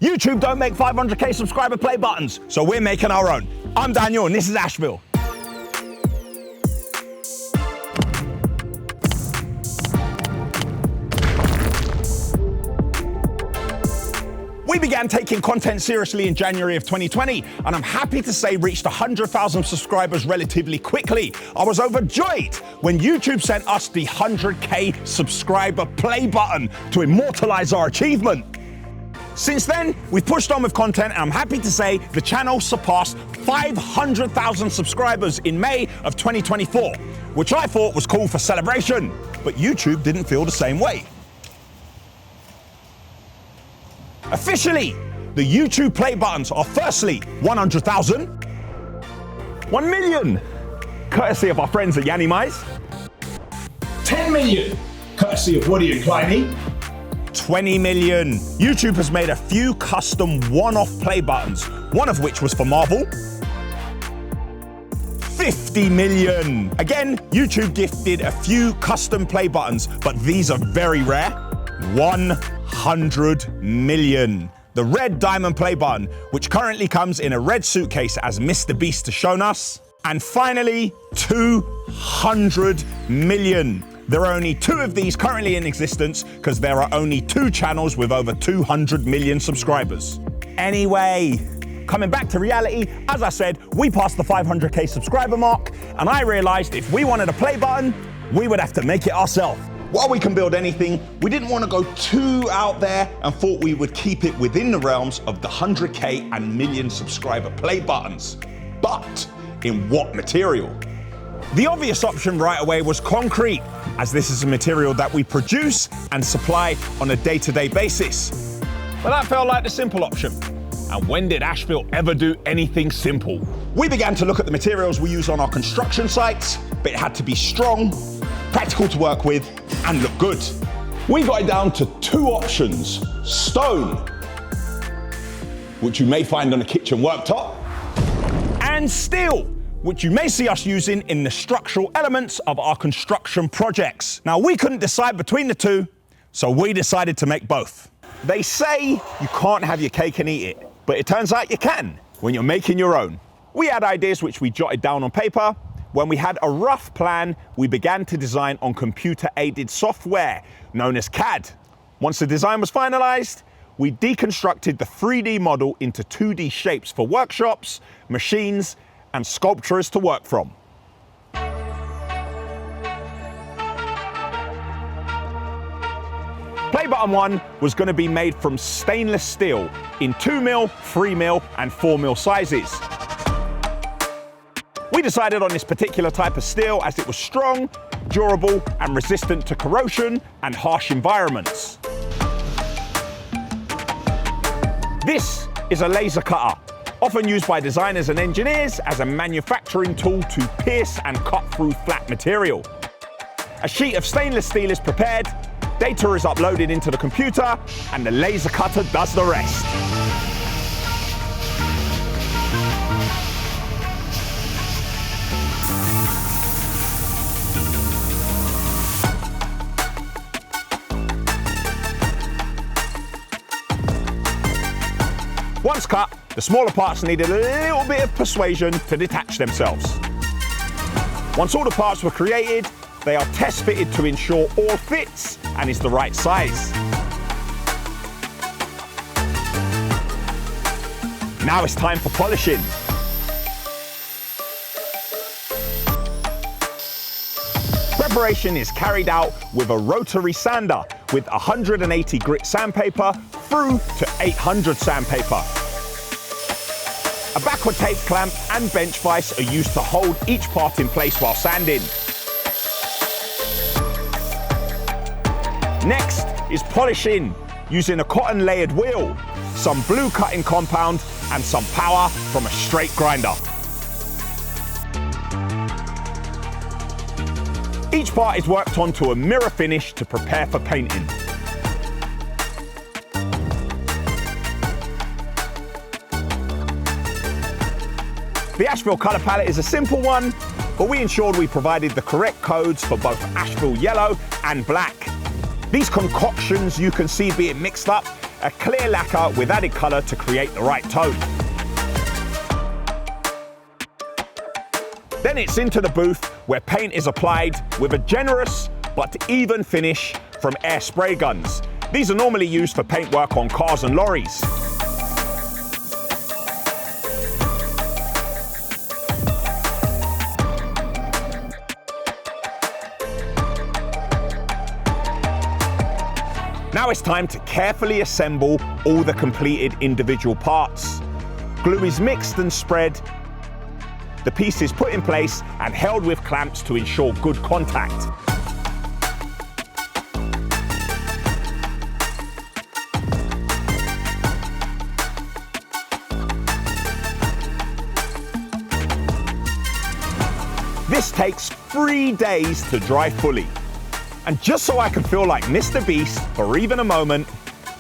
YouTube don't make 500k subscriber play buttons, so we're making our own. I'm Daniel and this is Ashville. We began taking content seriously in January of 2020, and I'm happy to say reached 100,000 subscribers relatively quickly. I was overjoyed when YouTube sent us the 100k subscriber play button to immortalize our achievement. Since then, we've pushed on with content, and I'm happy to say the channel surpassed 500,000 subscribers in May of 2024, which I thought was call for celebration, but YouTube didn't feel the same way. Officially, the YouTube play buttons are firstly 100,000, 1 million, courtesy of our friends at Yanni Mize, 10 million, courtesy of Woody and Kleiny, 20 million. YouTube has made a few custom one-off play buttons, one of which was for Marvel. 50 million. Again, YouTube gifted a few custom play buttons, but these are very rare. 100 million. The red diamond play button, which currently comes in a red suitcase as Mr. Beast has shown us. And finally, 200 million. There are only 2 of these currently in existence because there are only 2 channels with over 200 million subscribers. Anyway, coming back to reality, as I said, we passed the 500k subscriber mark, and I realized if we wanted a play button, we would have to make it ourselves. While we can build anything, we didn't want to go too out there and thought we would keep it within the realms of the 100k and million subscriber play buttons. But in what material? The obvious option right away was concrete, as this is a material that we produce and supply on a day-to-day basis. But that felt like the simple option. And when did Ashville ever do anything simple? We began to look at the materials we use on our construction sites, but it had to be strong, practical to work with, and look good. We got it down to 2 options: stone, which you may find on a kitchen worktop, and steel, which you may see us using in the structural elements of our construction projects. Now, we couldn't decide between the 2, so we decided to make both. They say you can't have your cake and eat it, but it turns out you can when you're making your own. We had ideas which we jotted down on paper. When we had a rough plan, we began to design on computer-aided software known as CAD. Once the design was finalized, we deconstructed the 3D model into 2D shapes for workshops, machines, and sculptures to work from. Play button 1 was going to be made from stainless steel in 2mm, 3mm, and 4mm sizes. We decided on this particular type of steel as it was strong, durable, and resistant to corrosion and harsh environments. This is a laser cutter, often used by designers and engineers as a manufacturing tool to pierce and cut through flat material. A sheet of stainless steel is prepared, data is uploaded into the computer, and the laser cutter does the rest. Once cut, the smaller parts needed a little bit of persuasion to detach themselves. Once all the parts were created, they are test fitted to ensure all fits and is the right size. Now it's time for polishing. Preparation is carried out with a rotary sander with 180 grit sandpaper through to 800 sandpaper. A backward tape clamp and bench vise are used to hold each part in place while sanding. Next is polishing using a cotton layered wheel, some blue cutting compound, and some power from a straight grinder. Each part is worked onto a mirror finish to prepare for painting. The Ashville colour palette is a simple one, but we ensured we provided the correct codes for both Ashville yellow and black. These concoctions you can see being mixed up a clear lacquer with added colour to create the right tone. Then it's into the booth where paint is applied with a generous but even finish from air spray guns. These are normally used for paintwork on cars and lorries. Now it's time to carefully assemble all the completed individual parts. Glue is mixed and spread. The piece is put in place and held with clamps to ensure good contact. This takes 3 days to dry fully. And just so I can feel like Mr. Beast for even a moment,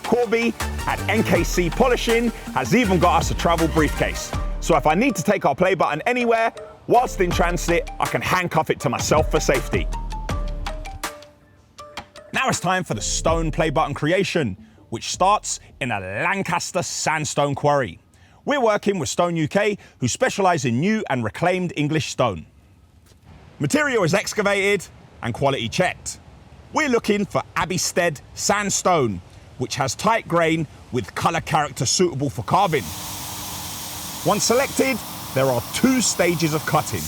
Corby at NKC Polishing has even got us a travel briefcase. So if I need to take our play button anywhere, whilst in transit, I can handcuff it to myself for safety. Now it's time for the stone play button creation, which starts in a Lancaster sandstone quarry. We're working with Stone UK, who specialise in new and reclaimed English stone. Material is excavated and quality checked. We're looking for Abbeystead sandstone, which has tight grain with colour character suitable for carving. Once selected, there are 2 stages of cutting,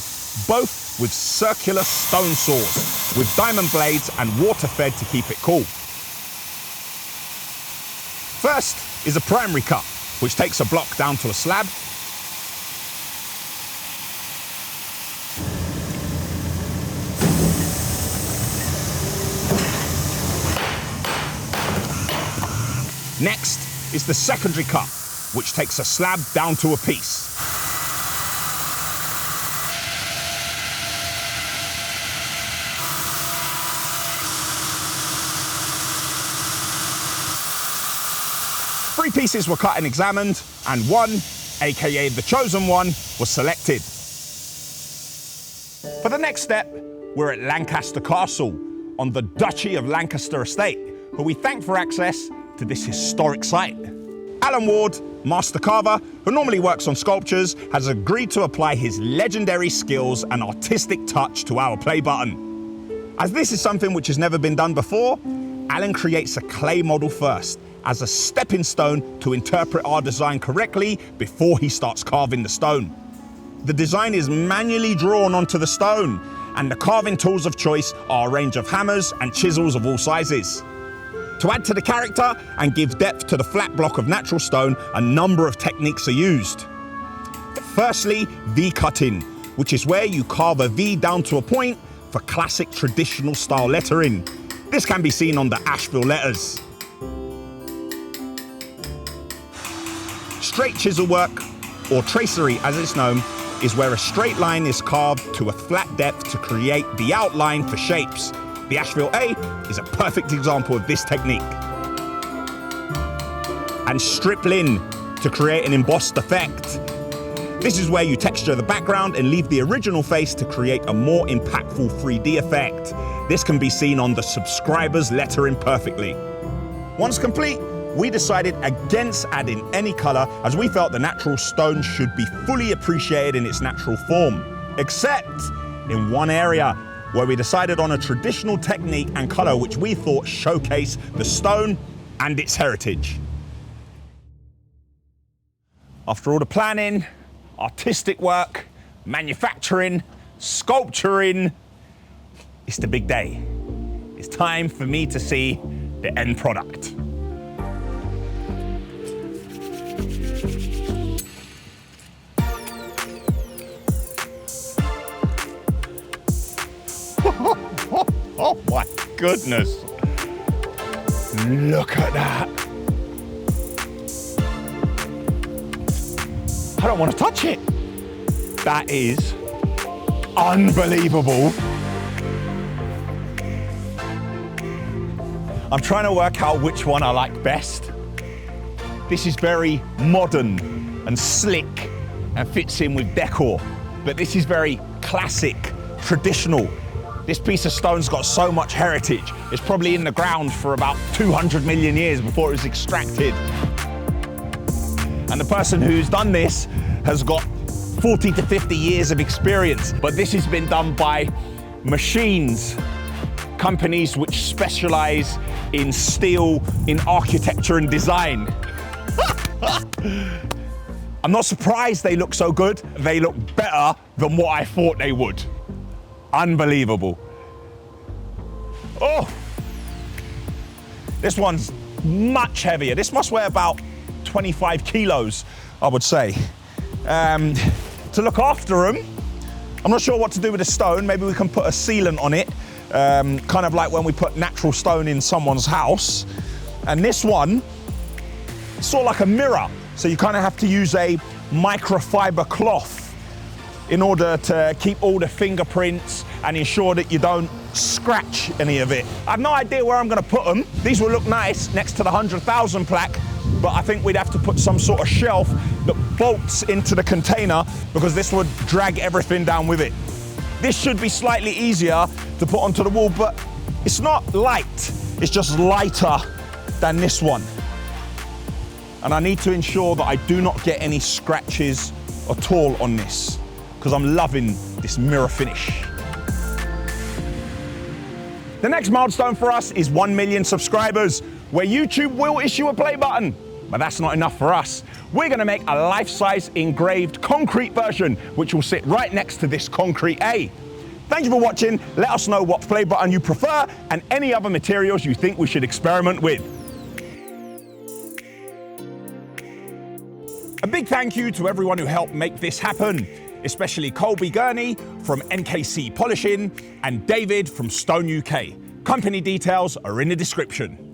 both with circular stone saws, with diamond blades and water fed to keep it cool. First is a primary cut, which takes a block down to a slab. Next is the secondary cut, which takes a slab down to a piece. Three pieces were cut and examined, and one, aka the chosen one, was selected. For the next step, we're at Lancaster Castle on the Duchy of Lancaster estate, who we thank for access to this historic site. Alan Ward, master carver, who normally works on sculptures, has agreed to apply his legendary skills and artistic touch to our play button. As this is something which has never been done before, Alan creates a clay model first, as a stepping stone to interpret our design correctly before he starts carving the stone. The design is manually drawn onto the stone, and the carving tools of choice are a range of hammers and chisels of all sizes. To add to the character and give depth to the flat block of natural stone, a number of techniques are used. Firstly, V-cutting, which is where you carve a V down to a point for classic traditional style lettering. This can be seen on the Ashville letters. Straight chisel work, or tracery as it's known, is where a straight line is carved to a flat depth to create the outline for shapes. The Ashville A is a perfect example of this technique. And stripling to create an embossed effect. This is where you texture the background and leave the original face to create a more impactful 3D effect. This can be seen on the subscriber's lettering perfectly. Once complete, we decided against adding any colour, as we felt the natural stone should be fully appreciated in its natural form, except in one area, where we decided on a traditional technique and colour which we thought showcased the stone and its heritage. After all the planning, artistic work, manufacturing, sculpturing, it's the big day. It's time for me to see the end product. Oh my goodness. Look at that. I don't want to touch it. That is unbelievable. I'm trying to work out which one I like best. This is very modern and slick and fits in with decor, but this is very classic, traditional. This piece of stone's got so much heritage. It's probably in the ground for about 200 million years before it was extracted. And the person who's done this has got 40 to 50 years of experience. But this has been done by machines, companies which specialize in steel, in architecture and design. I'm not surprised they look so good. They look better than what I thought they would. Unbelievable. Oh, this one's much heavier. This must weigh about 25 kilos, I would say. To look after them, I'm not sure what to do with the stone. Maybe we can put a sealant on it, kind of like when we put natural stone in someone's house. And this one, it's sort of like a mirror. So you kind of have to use a microfiber cloth in order to keep all the fingerprints and ensure that you don't scratch any of it. I have no idea where I'm gonna put them. These will look nice next to the 100,000 plaque, but I think we'd have to put some sort of shelf that bolts into the container because this would drag everything down with it. This should be slightly easier to put onto the wall, but it's not light. It's just lighter than this one. And I need to ensure that I do not get any scratches at all on this because I'm loving this mirror finish. The next milestone for us is 1 million subscribers, where YouTube will issue a play button. But that's not enough for us. We're gonna make a life-size engraved concrete version, which will sit right next to this concrete A. Thank you for watching. Let us know what play button you prefer and any other materials you think we should experiment with. A big thank you to everyone who helped make this happen, especially Colby Gurney from NKC Polishing and David from Stone UK. Company details are in the description.